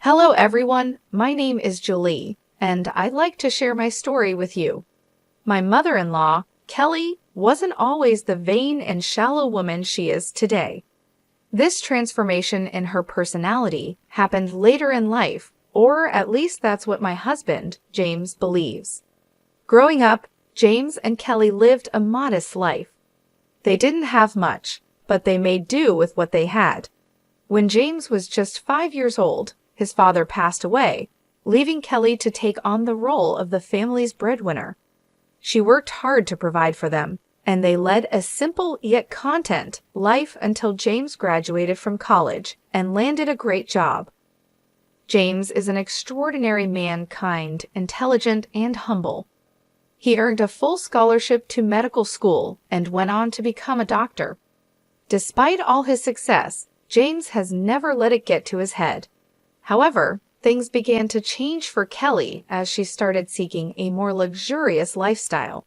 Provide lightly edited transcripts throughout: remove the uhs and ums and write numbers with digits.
Hello everyone, my name is Julie, and I'd like to share my story with you. My mother-in-law, Kelly, wasn't always the vain and shallow woman she is today. This transformation in her personality happened later in life, or at least that's what my husband, James, believes. Growing up, James and Kelly lived a modest life. They didn't have much, but they made do with what they had. When James was just 5 years old, his father passed away, leaving Kelly to take on the role of the family's breadwinner. She worked hard to provide for them, and they led a simple yet content life until James graduated from college and landed a great job. James is an extraordinary man, kind, intelligent, and humble. He earned a full scholarship to medical school and went on to become a doctor. Despite all his success, James has never let it get to his head. However, things began to change for Kelly as she started seeking a more luxurious lifestyle.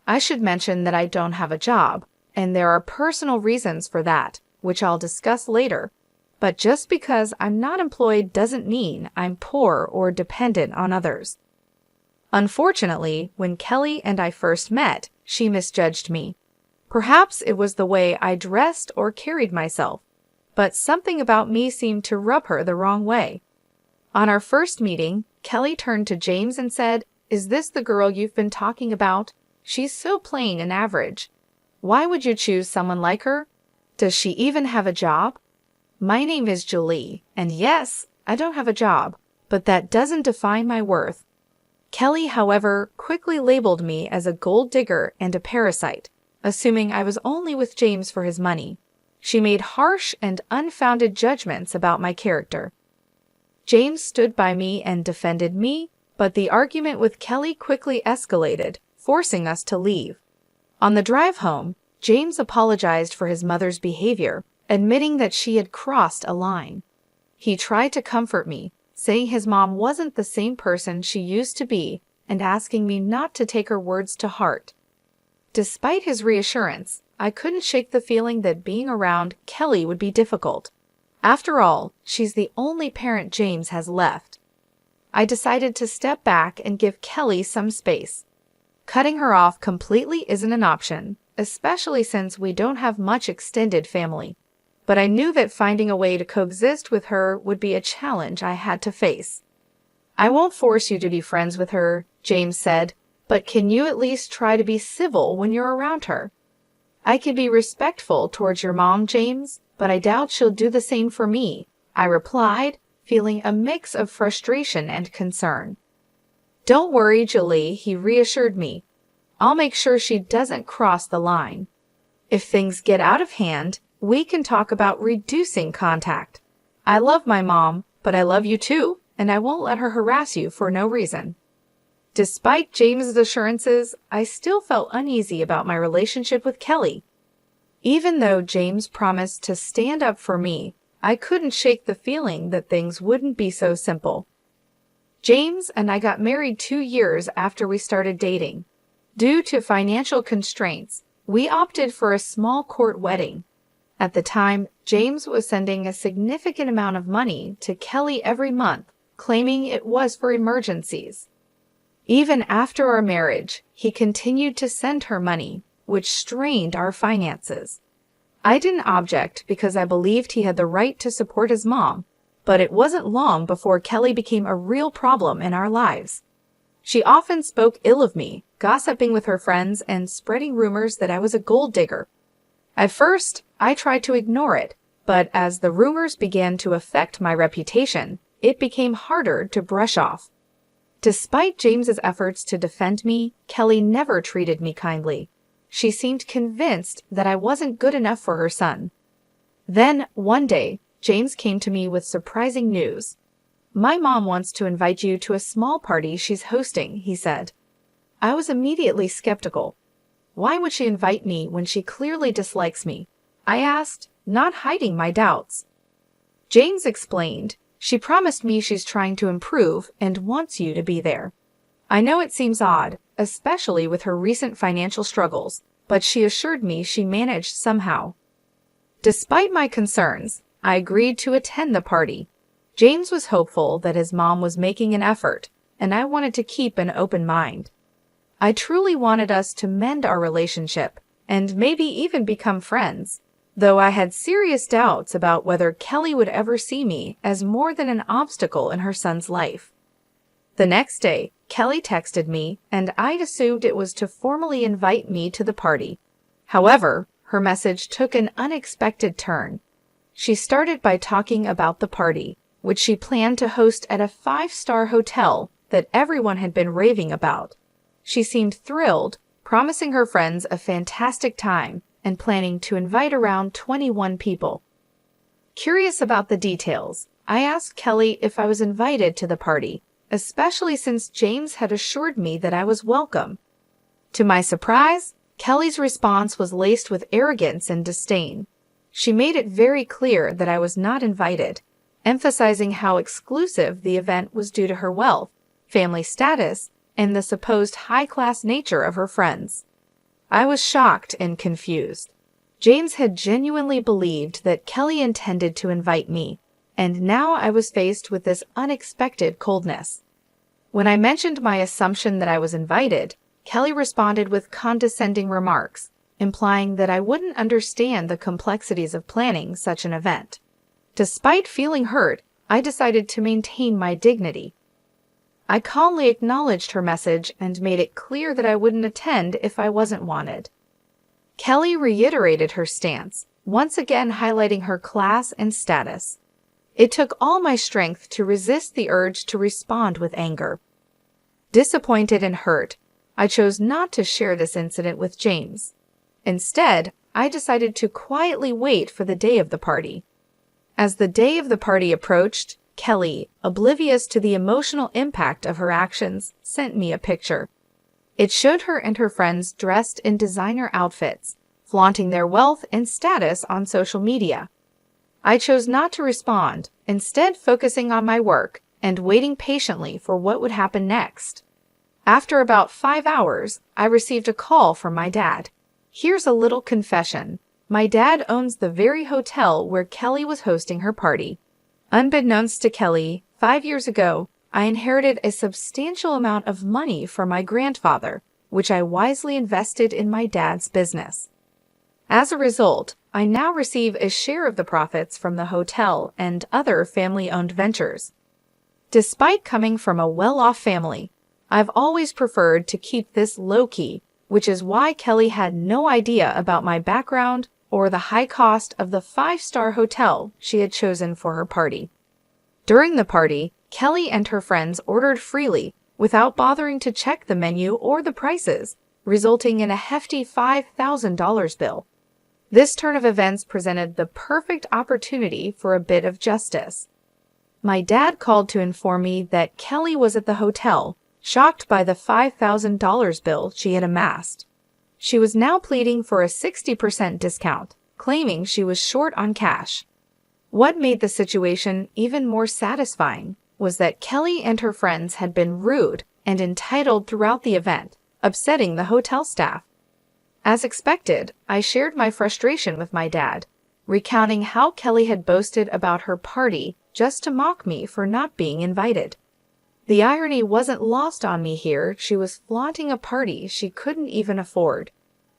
I should mention that I don't have a job, and there are personal reasons for that, which I'll discuss later. But just because I'm not employed doesn't mean I'm poor or dependent on others. Unfortunately, when Kelly and I first met, she misjudged me. Perhaps it was the way I dressed or carried myself, but something about me seemed to rub her the wrong way. On our first meeting, Kelly turned to James and said, "Is this the girl you've been talking about? She's so plain and average. Why would you choose someone like her? Does she even have a job?" My name is Julie, and yes, I don't have a job, but that doesn't define my worth. Kelly, however, quickly labeled me as a gold digger and a parasite, assuming I was only with James for his money. She made harsh and unfounded judgments about my character. James stood by me and defended me, but the argument with Kelly quickly escalated, forcing us to leave. On the drive home, James apologized for his mother's behavior, admitting that she had crossed a line. He tried to comfort me, saying his mom wasn't the same person she used to be and asking me not to take her words to heart. Despite his reassurance, I couldn't shake the feeling that being around Kelly would be difficult. After all, she's the only parent James has left. I decided to step back and give Kelly some space. Cutting her off completely isn't an option, especially since we don't have much extended family. But I knew that finding a way to coexist with her would be a challenge I had to face. "I won't force you to be friends with her," James said, "but can you at least try to be civil when you're around her?" "I can be respectful towards your mom, James, but I doubt she'll do the same for me," I replied, feeling a mix of frustration and concern. "Don't worry, Julie," he reassured me. "I'll make sure she doesn't cross the line. If things get out of hand, we can talk about reducing contact. I love my mom, but I love you too, and I won't let her harass you for no reason." Despite James's assurances, I still felt uneasy about my relationship with Kelly. Even though James promised to stand up for me, I couldn't shake the feeling that things wouldn't be so simple. James and I got married 2 years after we started dating. Due to financial constraints, we opted for a small court wedding. At the time, James was sending a significant amount of money to Kelly every month, claiming it was for emergencies. Even after our marriage, he continued to send her money, which strained our finances. I didn't object because I believed he had the right to support his mom, but it wasn't long before Kelly became a real problem in our lives. She often spoke ill of me, gossiping with her friends and spreading rumors that I was a gold digger. At first, I tried to ignore it, but as the rumors began to affect my reputation, it became harder to brush off. Despite James's efforts to defend me, Kelly never treated me kindly. She seemed convinced that I wasn't good enough for her son. Then, one day, James came to me with surprising news. "My mom wants to invite you to a small party she's hosting," he said. I was immediately skeptical. "Why would she invite me when she clearly dislikes me?" I asked, not hiding my doubts. James explained, "She promised me she's trying to improve and wants you to be there. I know it seems odd, especially with her recent financial struggles, but she assured me she managed somehow." Despite my concerns, I agreed to attend the party. James was hopeful that his mom was making an effort, and I wanted to keep an open mind. I truly wanted us to mend our relationship and maybe even become friends, though I had serious doubts about whether Kelly would ever see me as more than an obstacle in her son's life. The next day, Kelly texted me, and I'd assumed it was to formally invite me to the party. However, her message took an unexpected turn. She started by talking about the party, which she planned to host at a 5-star hotel that everyone had been raving about. She seemed thrilled, promising her friends a fantastic time and planning to invite around 21 people. Curious about the details, I asked Kelly if I was invited to the party, especially since James had assured me that I was welcome. To my surprise, Kelly's response was laced with arrogance and disdain. She made it very clear that I was not invited, emphasizing how exclusive the event was due to her wealth, family status, and the supposed high-class nature of her friends. I was shocked and confused. James had genuinely believed that Kelly intended to invite me, and now I was faced with this unexpected coldness. When I mentioned my assumption that I was invited, Kelly responded with condescending remarks, implying that I wouldn't understand the complexities of planning such an event. Despite feeling hurt, I decided to maintain my dignity. I calmly acknowledged her message and made it clear that I wouldn't attend if I wasn't wanted. Kelly reiterated her stance, once again highlighting her class and status. It took all my strength to resist the urge to respond with anger. Disappointed and hurt, I chose not to share this incident with James. Instead, I decided to quietly wait for the day of the party. As the day of the party approached, Kelly, oblivious to the emotional impact of her actions, sent me a picture. It showed her and her friends dressed in designer outfits, flaunting their wealth and status on social media. I chose not to respond, instead focusing on my work and waiting patiently for what would happen next. After about 5 hours, I received a call from my dad. Here's a little confession. My dad owns the very hotel where Kelly was hosting her party. Unbeknownst to Kelly, 5 years ago, I inherited a substantial amount of money from my grandfather, which I wisely invested in my dad's business. As a result, I now receive a share of the profits from the hotel and other family-owned ventures. Despite coming from a well-off family, I've always preferred to keep this low-key, which is why Kelly had no idea about my background or the high cost of the 5-star hotel she had chosen for her party. During the party, Kelly and her friends ordered freely without bothering to check the menu or the prices, resulting in a hefty $5,000 bill. This turn of events presented the perfect opportunity for a bit of justice. My dad called to inform me that Kelly was at the hotel, shocked by the $5,000 bill she had amassed. She was now pleading for a 60% discount, claiming she was short on cash. What made the situation even more satisfying was that Kelly and her friends had been rude and entitled throughout the event, upsetting the hotel staff. As expected, I shared my frustration with my dad, recounting how Kelly had boasted about her party just to mock me for not being invited. The irony wasn't lost on me here. She was flaunting a party she couldn't even afford.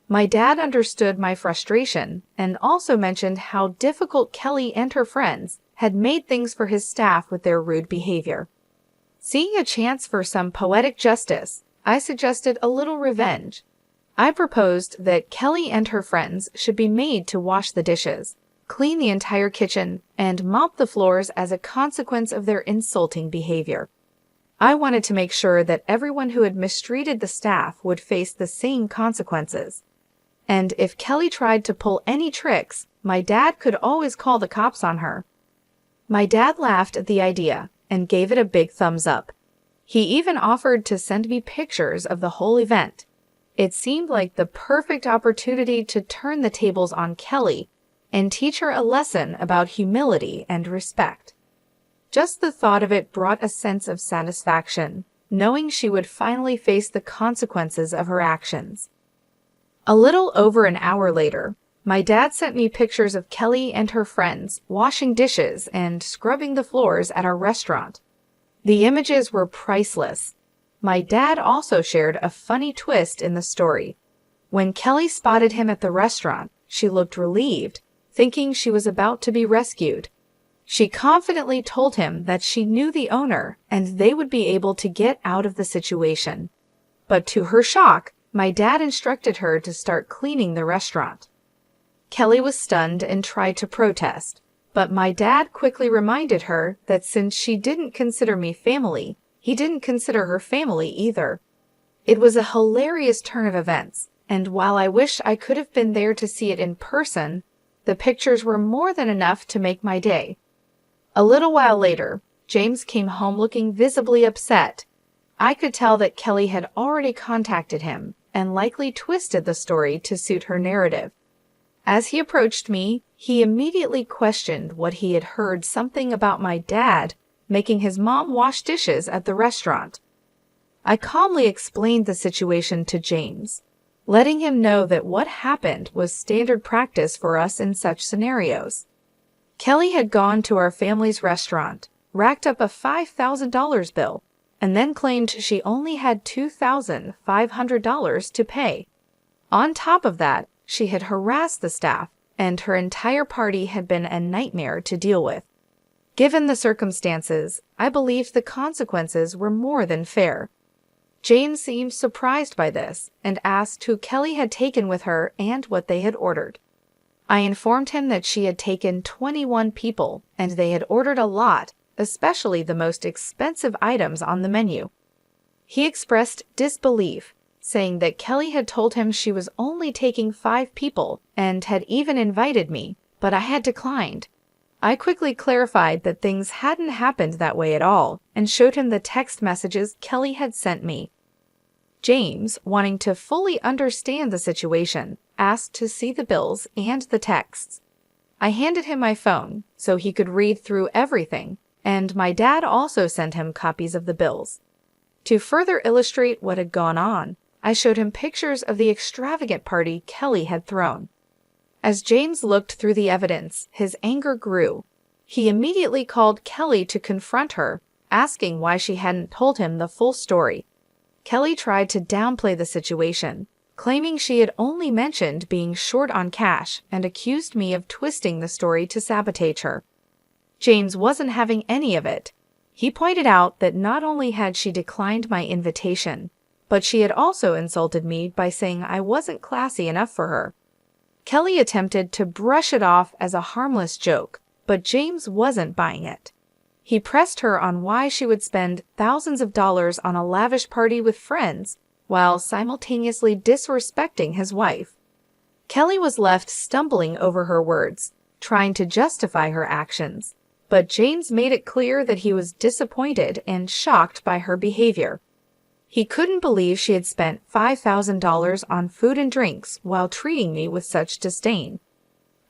My dad understood my frustration and also mentioned how difficult Kelly and her friends had made things for his staff with their rude behavior. Seeing a chance for some poetic justice, I suggested a little revenge. I proposed that Kelly and her friends should be made to wash the dishes, clean the entire kitchen, and mop the floors as a consequence of their insulting behavior. I wanted to make sure that everyone who had mistreated the staff would face the same consequences. And if Kelly tried to pull any tricks, my dad could always call the cops on her. My dad laughed at the idea and gave it a big thumbs up. He even offered to send me pictures of the whole event. It seemed like the perfect opportunity to turn the tables on Kelly and teach her a lesson about humility and respect. Just the thought of it brought a sense of satisfaction, knowing she would finally face the consequences of her actions. A little over an hour later, My dad sent me pictures of Kelly and her friends washing dishes and scrubbing the floors at our restaurant. The images were priceless. My dad also shared a funny twist in the story. When Kelly spotted him at the restaurant, she looked relieved, thinking she was about to be rescued. She confidently told him that she knew the owner and they would be able to get out of the situation. But to her shock, my dad instructed her to start cleaning the restaurant. Kelly was stunned and tried to protest, but my dad quickly reminded her that since she didn't consider me family, he didn't consider her family either. It was a hilarious turn of events, and while I wish I could have been there to see it in person, the pictures were more than enough to make my day. A little while later, James came home looking visibly upset. I could tell that Kelly had already contacted him and likely twisted the story to suit her narrative. As he approached me, he immediately questioned what he had heard something about my dad making his mom wash dishes at the restaurant. I calmly explained the situation to James, letting him know that what happened was standard practice for us in such scenarios. Kelly had gone to our family's restaurant, racked up a $5,000 bill, and then claimed she only had $2,500 to pay. On top of that, she had harassed the staff, and her entire party had been a nightmare to deal with. Given the circumstances, I believed the consequences were more than fair. James seemed surprised by this and asked who Kelly had taken with her and what they had ordered. I informed him that she had taken 21 people and they had ordered a lot, especially the most expensive items on the menu. He expressed disbelief, saying that Kelly had told him she was only taking 5 people and had even invited me, but I had declined. I quickly clarified that things hadn't happened that way at all and showed him the text messages Kelly had sent me. James, wanting to fully understand the situation, asked to see the bills and the texts. I handed him my phone so he could read through everything, and my dad also sent him copies of the bills. To further illustrate what had gone on, I showed him pictures of the extravagant party Kelly had thrown. As James looked through the evidence, his anger grew. He immediately called Kelly to confront her, asking why she hadn't told him the full story. Kelly tried to downplay the situation, claiming she had only mentioned being short on cash and accused me of twisting the story to sabotage her. James wasn't having any of it. He pointed out that not only had she declined my invitation, but she had also insulted me by saying I wasn't classy enough for her. Kelly attempted to brush it off as a harmless joke, but James wasn't buying it. He pressed her on why she would spend thousands of dollars on a lavish party with friends while simultaneously disrespecting his wife. Kelly was left stumbling over her words, trying to justify her actions, but James made it clear that he was disappointed and shocked by her behavior. He couldn't believe she had spent $5,000 on food and drinks while treating me with such disdain.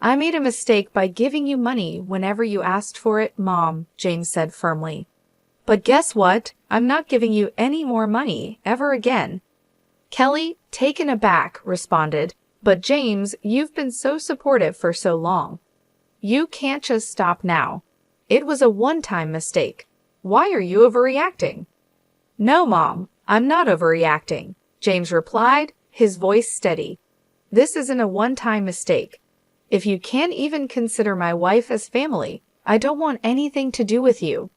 "I made a mistake by giving you money whenever you asked for it, Mom," James said firmly. "But guess what? I'm not giving you any more money ever again." Kelly, taken aback, responded, "But James, you've been so supportive for so long. You can't just stop now. It was a one-time mistake. Why are you overreacting?" "No, Mom, I'm not overreacting," James replied, his voice steady. "This isn't a one-time mistake. If you can't even consider my wife as family, I don't want anything to do with you.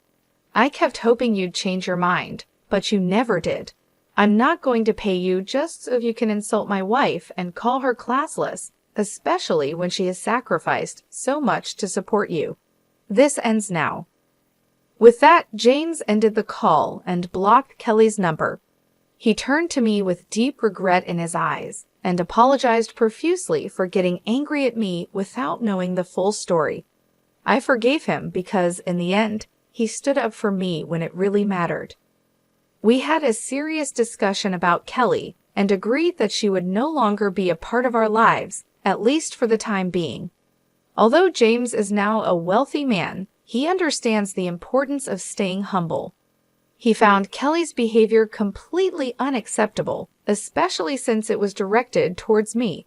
I kept hoping you'd change your mind, but you never did. I'm not going to pay you just so you can insult my wife and call her classless, especially when she has sacrificed so much to support you. This ends now." With that, James ended the call and blocked Kelly's number. He turned to me with deep regret in his eyes and apologized profusely for getting angry at me without knowing the full story. I forgave him because, in the end, he stood up for me when it really mattered. We had a serious discussion about Kelly and agreed that she would no longer be a part of our lives, at least for the time being. Although James is now a wealthy man, he understands the importance of staying humble. He found Kelly's behavior completely unacceptable, especially since it was directed towards me.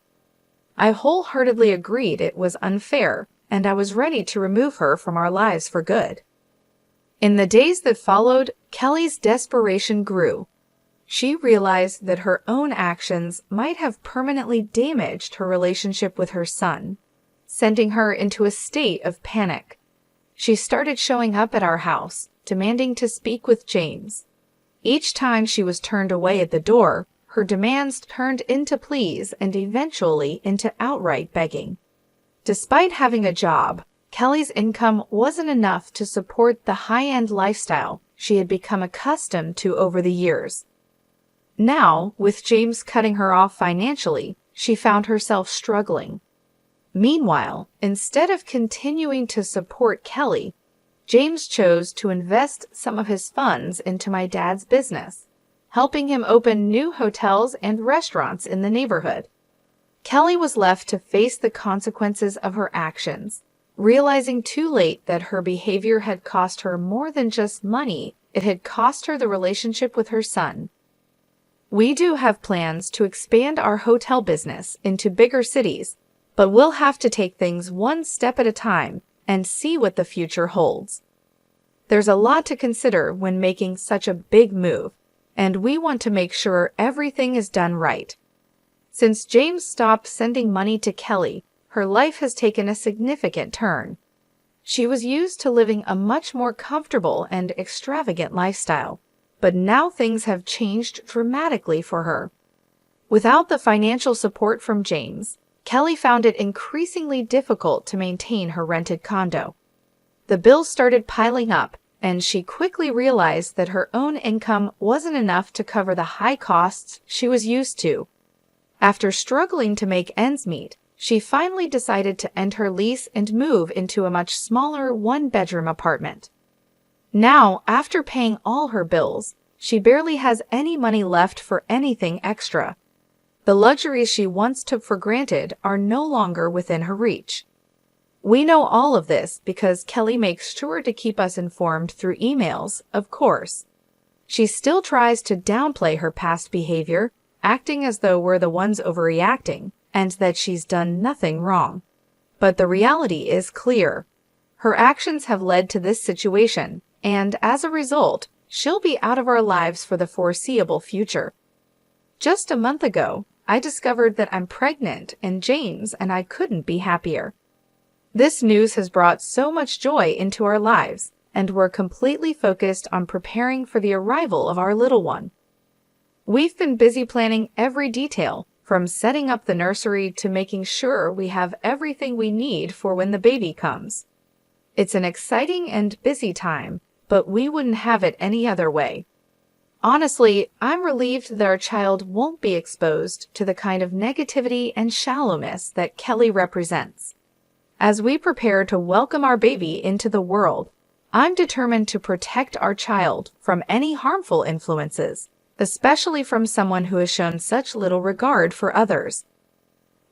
I wholeheartedly agreed it was unfair, and I was ready to remove her from our lives for good. In the days that followed, Kelly's desperation grew. She realized that her own actions might have permanently damaged her relationship with her son, sending her into a state of panic. She started showing up at our house, demanding to speak with James. Each time she was turned away at the door, her demands turned into pleas and eventually into outright begging. Despite having a job, Kelly's income wasn't enough to support the high-end lifestyle she had become accustomed to over the years. Now, with James cutting her off financially, she found herself struggling. Meanwhile, instead of continuing to support Kelly, James chose to invest some of his funds into my dad's business, helping him open new hotels and restaurants in the neighborhood. Kelly was left to face the consequences of her actions, realizing too late that her behavior had cost her more than just money, it had cost her the relationship with her son. We do have plans to expand our hotel business into bigger cities, but we'll have to take things one step at a time and see what the future holds. There's a lot to consider when making such a big move, and we want to make sure everything is done right. Since James stopped sending money to Kelly, her life has taken a significant turn. She was used to living a much more comfortable and extravagant lifestyle, but now things have changed dramatically for her. Without the financial support from James, Kelly found it increasingly difficult to maintain her rented condo. The bills started piling up, and she quickly realized that her own income wasn't enough to cover the high costs she was used to. After struggling to make ends meet, she finally decided to end her lease and move into a much smaller one-bedroom apartment. Now, after paying all her bills, she barely has any money left for anything extra. The luxuries she once took for granted are no longer within her reach. We know all of this because Kelly makes sure to keep us informed through emails, of course. She still tries to downplay her past behavior, acting as though we're the ones overreacting and that she's done nothing wrong. But the reality is clear. Her actions have led to this situation, and as a result, she'll be out of our lives for the foreseeable future. Just a month ago, I discovered that I'm pregnant, and James and I couldn't be happier. This news has brought so much joy into our lives, and we're completely focused on preparing for the arrival of our little one. We've been busy planning every detail, from setting up the nursery to making sure we have everything we need for when the baby comes. It's an exciting and busy time, but we wouldn't have it any other way. Honestly, I'm relieved that our child won't be exposed to the kind of negativity and shallowness that Kelly represents. As we prepare to welcome our baby into the world, I'm determined to protect our child from any harmful influences, especially from someone who has shown such little regard for others.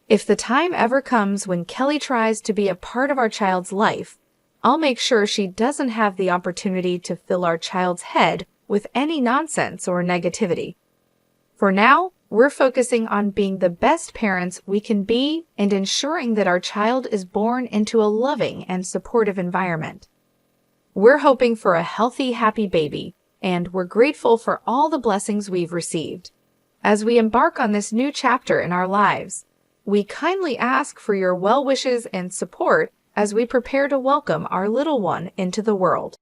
If the time ever comes when Kelly tries to be a part of our child's life, I'll make sure she doesn't have the opportunity to fill our child's head with any nonsense or negativity. For now, we're focusing on being the best parents we can be and ensuring that our child is born into a loving and supportive environment. We're hoping for a healthy, happy baby, and we're grateful for all the blessings we've received. As we embark on this new chapter in our lives, we kindly ask for your well wishes and support as we prepare to welcome our little one into the world.